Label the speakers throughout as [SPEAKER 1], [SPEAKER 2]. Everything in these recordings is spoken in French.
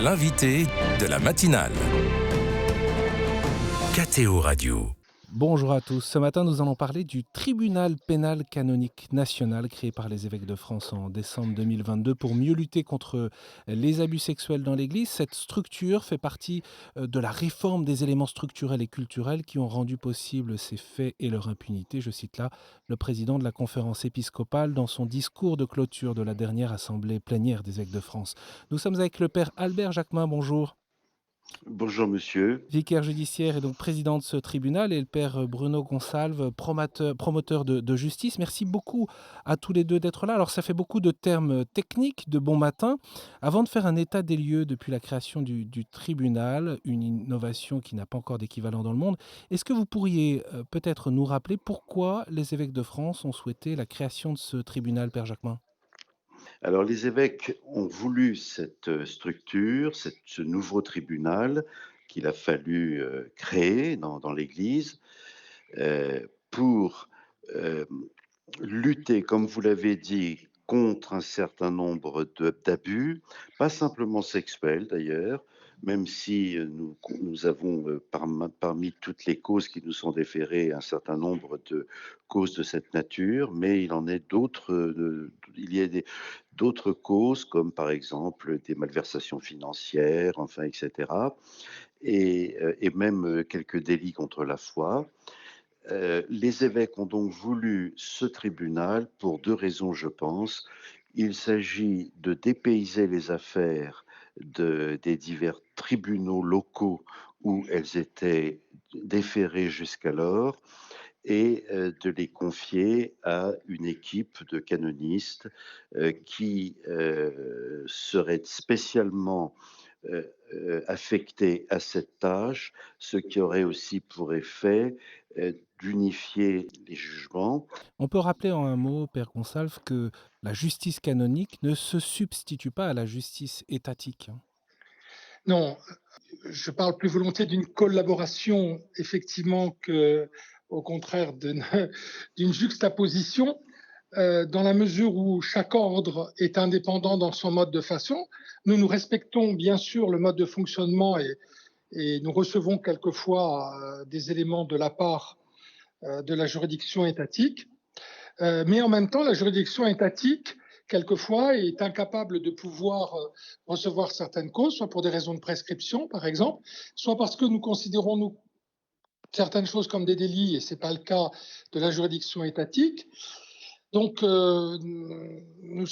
[SPEAKER 1] l'invité de la matinale. KTO Radio.
[SPEAKER 2] Bonjour à tous. Ce matin, nous allons parler du tribunal pénal canonique national créé par les évêques de France en décembre 2022 pour mieux lutter contre les abus sexuels dans l'Église. Cette structure fait partie de la réforme des éléments structurels et culturels qui ont rendu possible ces faits et leur impunité. Je cite là le président de la conférence épiscopale dans son discours de clôture de la dernière assemblée plénière des évêques de France. Nous sommes avec le père Albert Jacquemin. Bonjour.
[SPEAKER 3] Bonjour monsieur.
[SPEAKER 2] Vicaire judiciaire et donc président de ce tribunal, et le père Bruno Gonsalve, promoteur de justice. Merci beaucoup à tous les deux d'être là. Alors ça fait beaucoup de termes techniques de bon matin. Avant de faire un état des lieux depuis la création du tribunal, une innovation qui n'a pas encore d'équivalent dans le monde, est-ce que vous pourriez peut-être nous rappeler pourquoi les évêques de France ont souhaité la création de ce tribunal, père Jacquemin ?
[SPEAKER 3] Alors les évêques ont voulu cette structure, ce nouveau tribunal qu'il a fallu créer dans l'Église pour lutter, comme vous l'avez dit, contre un certain nombre d'abus, pas simplement sexuels d'ailleurs, même si nous avons parmi toutes les causes qui nous sont déférées un certain nombre de causes de cette nature, mais il en est d'autres, il y a d'autres causes comme par exemple des malversations financières, enfin etc. Et même quelques délits contre la foi. Les évêques ont donc voulu ce tribunal pour deux raisons, je pense. Il s'agit de dépayser les affaires des divers tribunaux locaux où elles étaient déférées jusqu'alors et de les confier à une équipe de canonistes qui serait spécialement affectés à cette tâche, ce qui aurait aussi pour effet d'unifier les jugements.
[SPEAKER 2] On peut rappeler en un mot, père Gonsalve, que la justice canonique ne se substitue pas à la justice étatique.
[SPEAKER 4] Non, je parle plus volontiers d'une collaboration, effectivement, que, au contraire, d'une juxtaposition, dans la mesure où chaque ordre est indépendant dans son mode de façon. Nous respectons bien sûr le mode de fonctionnement et nous recevons quelquefois des éléments de la part de la juridiction étatique. Mais en même temps, la juridiction étatique, quelquefois, est incapable de pouvoir recevoir certaines causes, soit pour des raisons de prescription, par exemple, soit parce que nous considérons, nous, certaines choses comme des délits, et ce n'est pas le cas de la juridiction étatique. Donc, nous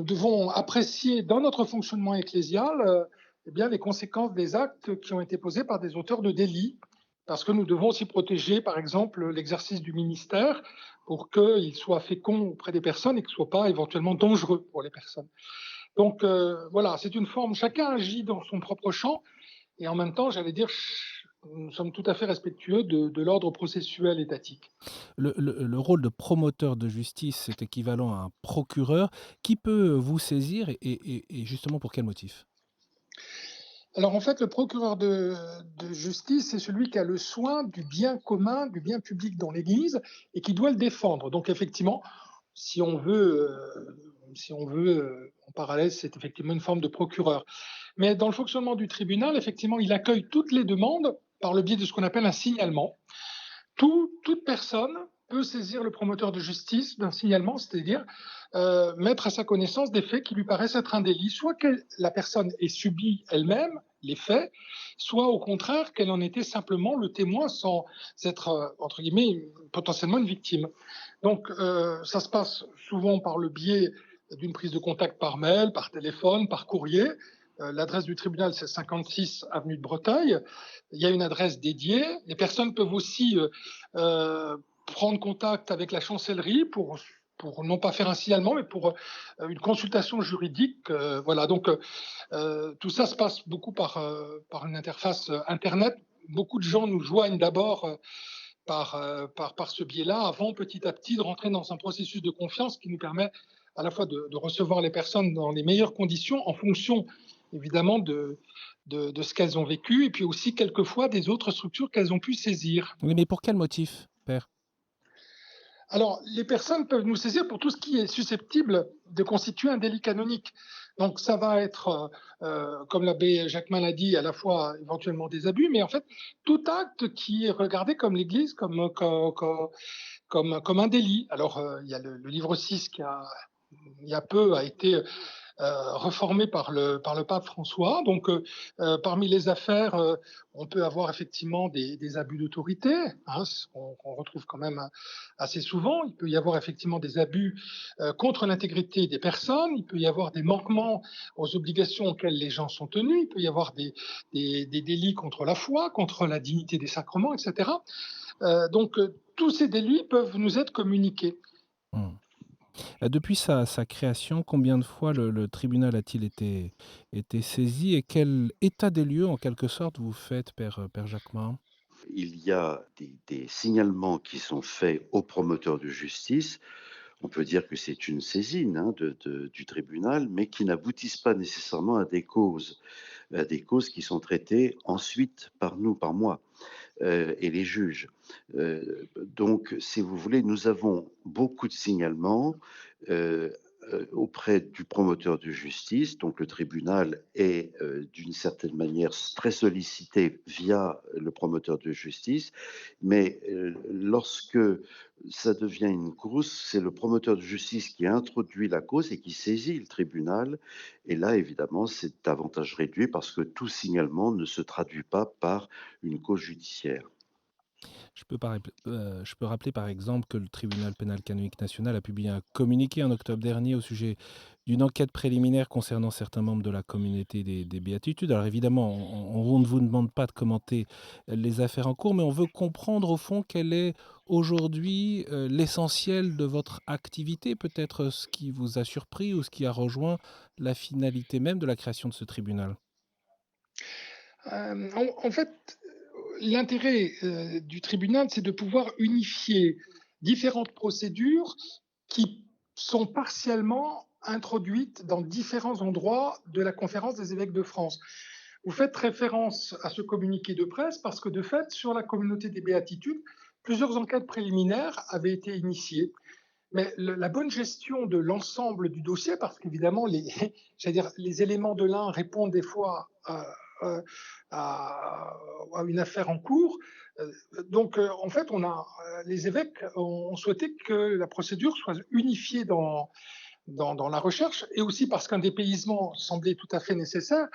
[SPEAKER 4] devons apprécier dans notre fonctionnement ecclésial eh bien, les conséquences des actes qui ont été posés par des auteurs de délits, parce que nous devons aussi protéger, par exemple, l'exercice du ministère pour qu'il soit fécond auprès des personnes et qu'il ne soit pas éventuellement dangereux pour les personnes. Donc, voilà, c'est une forme, chacun agit dans son propre champ, et en même temps, j'allais dire, nous sommes tout à fait respectueux de l'ordre processuel étatique.
[SPEAKER 2] Le rôle de promoteur de justice est équivalent à un procureur. Qui peut vous saisir et justement pour quel motif ?
[SPEAKER 4] Alors en fait, le procureur de justice, c'est celui qui a le soin du bien commun, du bien public dans l'Église et qui doit le défendre. Donc effectivement, si on veut, en parallèle, c'est effectivement une forme de procureur. Mais dans le fonctionnement du tribunal, effectivement, il accueille toutes les demandes par le biais de ce qu'on appelle un signalement. Toute personne peut saisir le promoteur de justice d'un signalement, c'est-à-dire mettre à sa connaissance des faits qui lui paraissent être un délit, soit que la personne ait subi elle-même les faits, soit au contraire qu'elle en était simplement le témoin sans être, entre guillemets, potentiellement une victime. Donc ça se passe souvent par le biais d'une prise de contact par mail, par téléphone, par courrier. L'adresse du tribunal, c'est 56 avenue de Breteuil. Il y a une adresse dédiée. Les personnes peuvent aussi prendre contact avec la chancellerie pour non pas faire un signalement, mais pour une consultation juridique. Voilà. Donc, tout ça se passe beaucoup par une interface Internet. Beaucoup de gens nous joignent d'abord par ce biais-là, avant petit à petit de rentrer dans un processus de confiance qui nous permet à la fois de recevoir les personnes dans les meilleures conditions en fonction évidemment de ce qu'elles ont vécu et puis aussi quelquefois des autres structures qu'elles ont pu saisir.
[SPEAKER 2] Oui, mais pour quel motif, père ?
[SPEAKER 4] Alors, les personnes peuvent nous saisir pour tout ce qui est susceptible de constituer un délit canonique. Donc ça va être, comme l'abbé Jacquemin l'a dit, à la fois éventuellement des abus, mais en fait, tout acte qui est regardé comme l'Église, comme un délit. Alors, il y a le livre 6 qui a il y a peu a été reformé par le pape François. Donc, parmi les affaires, on peut avoir effectivement des abus d'autorité, hein, ce qu'on retrouve quand même assez souvent. Il peut y avoir effectivement des abus contre l'intégrité des personnes. Il peut y avoir des manquements aux obligations auxquelles les gens sont tenus. Il peut y avoir des délits contre la foi, contre la dignité des sacrements, etc. Donc, tous ces délits peuvent nous être communiqués.
[SPEAKER 2] Mmh. Depuis sa création, combien de fois le tribunal a-t-il été saisi et quel état des lieux, en quelque sorte, vous faites, père Jacquemin?
[SPEAKER 3] Il y a des signalements qui sont faits au promoteur de justice. On peut dire que c'est une saisine, hein, du tribunal, mais qui n'aboutissent pas nécessairement à des causes qui sont traitées ensuite par nous, par moi, et les juges. Donc, si vous voulez, nous avons beaucoup de signalements euh, auprès du promoteur de justice. Donc, le tribunal est d'une certaine manière très sollicité via le promoteur de justice. Mais lorsque ça devient une course, c'est le promoteur de justice qui introduit la cause et qui saisit le tribunal. Et là, évidemment, c'est davantage réduit parce que tout signalement ne se traduit pas par une cause judiciaire.
[SPEAKER 2] Je peux rappeler par exemple que le tribunal pénal canonique national a publié un communiqué en octobre dernier au sujet d'une enquête préliminaire concernant certains membres de la communauté des béatitudes. Alors évidemment, on ne vous demande pas de commenter les affaires en cours, mais on veut comprendre au fond quel est aujourd'hui l'essentiel de votre activité, peut-être ce qui vous a surpris ou ce qui a rejoint la finalité même de la création de ce tribunal.
[SPEAKER 4] En fait, l'intérêt du tribunal, c'est de pouvoir unifier différentes procédures qui sont partiellement introduites dans différents endroits de la conférence des évêques de France. Vous faites référence à ce communiqué de presse parce que de fait, sur la communauté des béatitudes, plusieurs enquêtes préliminaires avaient été initiées. Mais la bonne gestion de l'ensemble du dossier, parce qu'évidemment, j'allais dire, les éléments de l'un répondent des fois euh, à, à une affaire en cours. Donc, en fait, les évêques ont souhaité que la procédure soit unifiée dans la recherche, et aussi parce qu'un dépaysement semblait tout à fait nécessaire.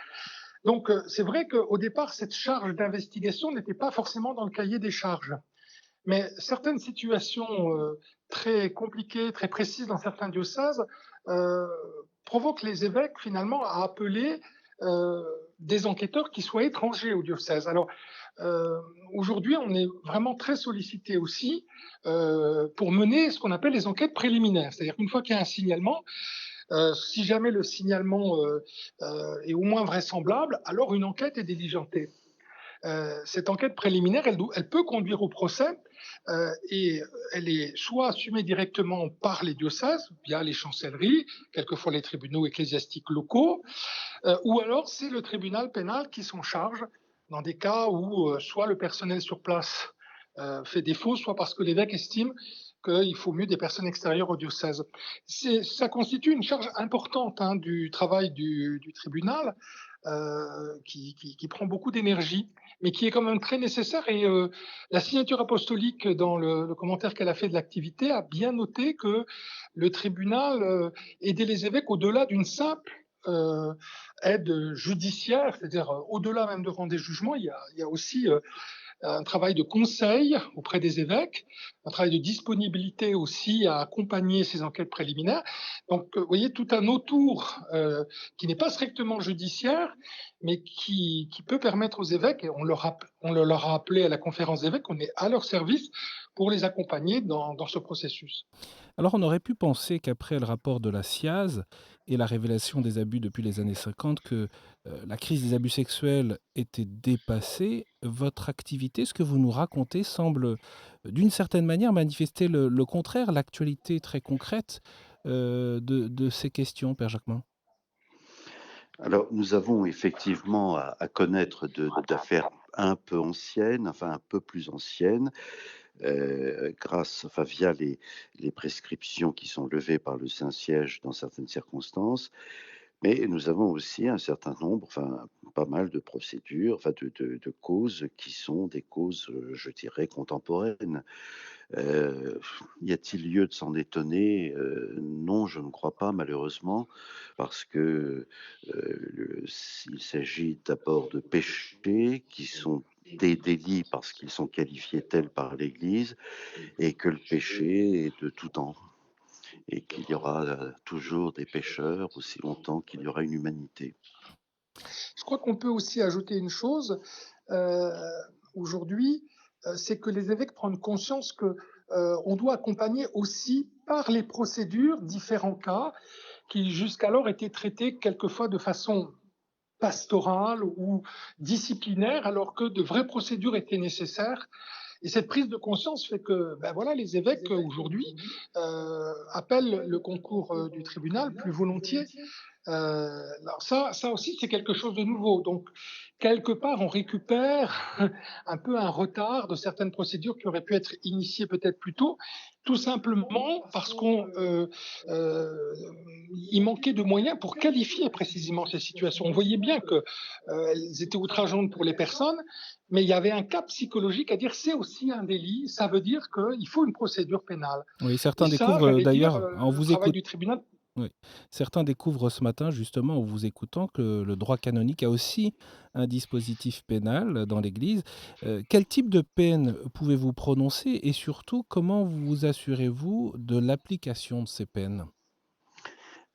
[SPEAKER 4] Donc, c'est vrai qu'au départ, cette charge d'investigation n'était pas forcément dans le cahier des charges. Mais certaines situations très compliquées, très précises dans certains diocèses euh, provoquent les évêques finalement à appeler euh, des enquêteurs qui soient étrangers au diocèse. Alors euh, aujourd'hui, on est vraiment très sollicité aussi pour mener ce qu'on appelle les enquêtes préliminaires. C'est-à-dire qu'une fois qu'il y a un signalement, si jamais le signalement est au moins vraisemblable, alors une enquête est diligentée. Cette enquête préliminaire, elle peut conduire au procès et elle est soit assumée directement par les diocèses, via les chancelleries, quelquefois les tribunaux ecclésiastiques locaux, ou alors c'est le tribunal pénal qui s'en charge dans des cas où soit le personnel sur place fait défaut, soit parce que l'évêque estime qu'il faut mieux des personnes extérieures au diocèse. Ça constitue une charge importante hein, du travail du tribunal qui prend beaucoup d'énergie, mais qui est quand même très nécessaire. Et la signature apostolique, dans le commentaire qu'elle a fait de l'activité, a bien noté que le tribunal aidait les évêques au-delà d'une simple aide judiciaire, c'est-à-dire au-delà même de rendre des jugements, il y a aussi un travail de conseil auprès des évêques, un travail de disponibilité aussi à accompagner ces enquêtes préliminaires. Donc, vous voyez, tout un autour qui n'est pas strictement judiciaire, mais qui peut permettre aux évêques, et on leur a appelé à la conférence des évêques, on est à leur service pour les accompagner dans ce processus.
[SPEAKER 2] Alors on aurait pu penser qu'après le rapport de la SIAZ et la révélation des abus depuis les années 50, que la crise des abus sexuels était dépassée. Votre activité, ce que vous nous racontez, semble d'une certaine manière manifester le contraire, l'actualité très concrète de ces questions, Père Jacquemin.
[SPEAKER 3] Alors, nous avons effectivement à connaître d'affaires un peu anciennes, enfin un peu plus anciennes, via les prescriptions qui sont levées par le Saint-Siège dans certaines circonstances. Mais nous avons aussi un certain nombre, enfin pas mal de procédures, enfin de causes qui sont des causes, je dirais contemporaines. Heu, Y a-t-il lieu de s'en étonner? Non, je ne crois pas malheureusement parce que, il s'agit d'abord de péchés qui sont des délits parce qu'ils sont qualifiés tels par l'Église et que le péché est de tout temps et qu'il y aura, toujours des pécheurs aussi longtemps qu'il y aura une humanité.
[SPEAKER 4] Je crois qu'on peut aussi ajouter une chose, heu, aujourd'hui, c'est que les évêques prennent conscience que, on doit accompagner aussi par les procédures différents cas qui jusqu'alors étaient traités quelquefois de façon pastorale ou disciplinaire, alors que de vraies procédures étaient nécessaires. Et cette prise de conscience fait que, ben voilà, les évêques aujourd'hui appellent le concours du tribunal plus volontiers. Alors ça aussi, c'est quelque chose de nouveau. Donc, quelque part, on récupère un peu un retard de certaines procédures qui auraient pu être initiées peut-être plus tôt, tout simplement parce il manquait de moyens pour qualifier précisément ces situations. On voyait bien que elles étaient outrageantes pour les personnes, mais il y avait un cas psychologique à dire c'est aussi un délit. Ça veut dire qu'il faut une procédure pénale.
[SPEAKER 2] Oui,
[SPEAKER 4] Et
[SPEAKER 2] certains
[SPEAKER 4] ça,
[SPEAKER 2] découvrent,
[SPEAKER 4] j'allais dire,
[SPEAKER 2] d'ailleurs en
[SPEAKER 4] le
[SPEAKER 2] vous
[SPEAKER 4] travail
[SPEAKER 2] écout
[SPEAKER 4] du tribunal.
[SPEAKER 2] oui, certains découvrent ce matin justement en vous écoutant que le droit canonique a aussi un dispositif pénal dans l'Église. Quel type de peine pouvez-vous prononcer et surtout comment vous assurez-vous de l'application de ces peines?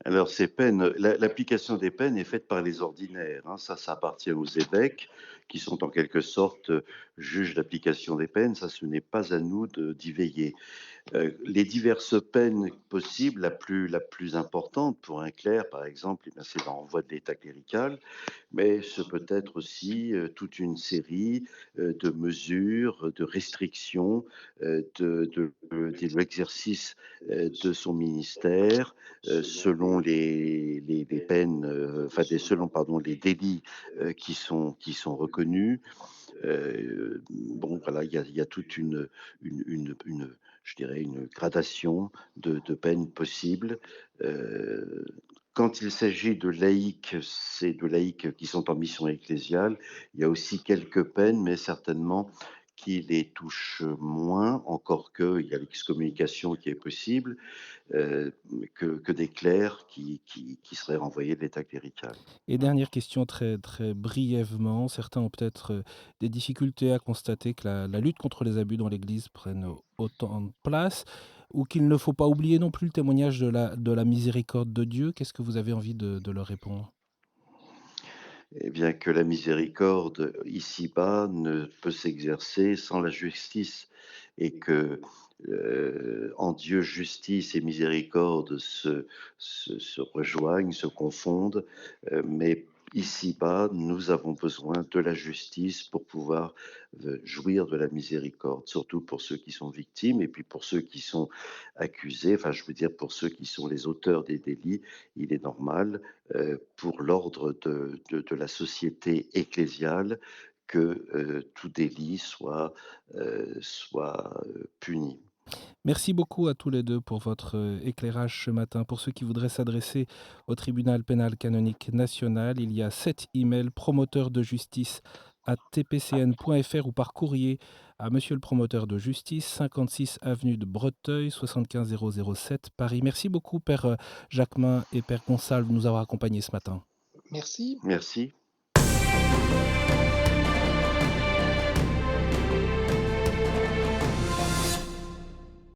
[SPEAKER 3] Alors ces peines, l'application des peines est faite par les ordinaires, hein. Ça appartient aux évêques qui sont en quelque sorte, juges d'application des peines. Ça, ce n'est pas à nous d'y veiller. Les diverses peines possibles, la plus importante pour un clerc, par exemple, eh bien, c'est le renvoi de l'état clérical, mais ce peut être aussi, toute une série, de mesures, de restrictions, de l'exercice, de son ministère, selon les peines, enfin selon pardon, les délits, qui sont reconnus. Bon voilà, il y a toute une je dirais une gradation de peines possibles. Heu, Quand il s'agit de laïcs, c'est de laïcs qui sont en mission ecclésiale, il y a aussi quelques peines, mais certainement qui les touchent moins, encore qu'il y a l'excommunication qui est possible, que des clercs qui seraient renvoyés de l'état clérical.
[SPEAKER 2] Et dernière question très, très brièvement, certains ont peut-être, des difficultés à constater que la lutte contre les abus dans l'Église prenne autant de place ou qu'il ne faut pas oublier non plus le témoignage de la miséricorde de Dieu. Qu'est-ce que vous avez envie de leur répondre?
[SPEAKER 3] Eh bien, que la miséricorde ici-bas ne peut s'exercer sans la justice et que, en Dieu, justice et miséricorde se rejoignent, se confondent, mais ici-bas, nous avons besoin de la justice pour pouvoir, jouir de la miséricorde, surtout pour ceux qui sont victimes et puis pour ceux qui sont accusés, enfin, je veux dire pour ceux qui sont les auteurs des délits. Il est normal, pour l'ordre de la société ecclésiale que, tout délit soit puni.
[SPEAKER 2] Merci beaucoup à tous les 2 pour votre, éclairage ce matin. Pour ceux qui voudraient s'adresser au tribunal pénal canonique national, il y a 7 emails: promoteur-de-justice@tpcn.fr ou par courrier à monsieur le promoteur de justice, 56 avenue de Breteuil, 75 007 Paris. Merci beaucoup père, Jacquemin et père Gonçalves de nous avoir accompagnés ce matin.
[SPEAKER 4] Merci.
[SPEAKER 3] Merci.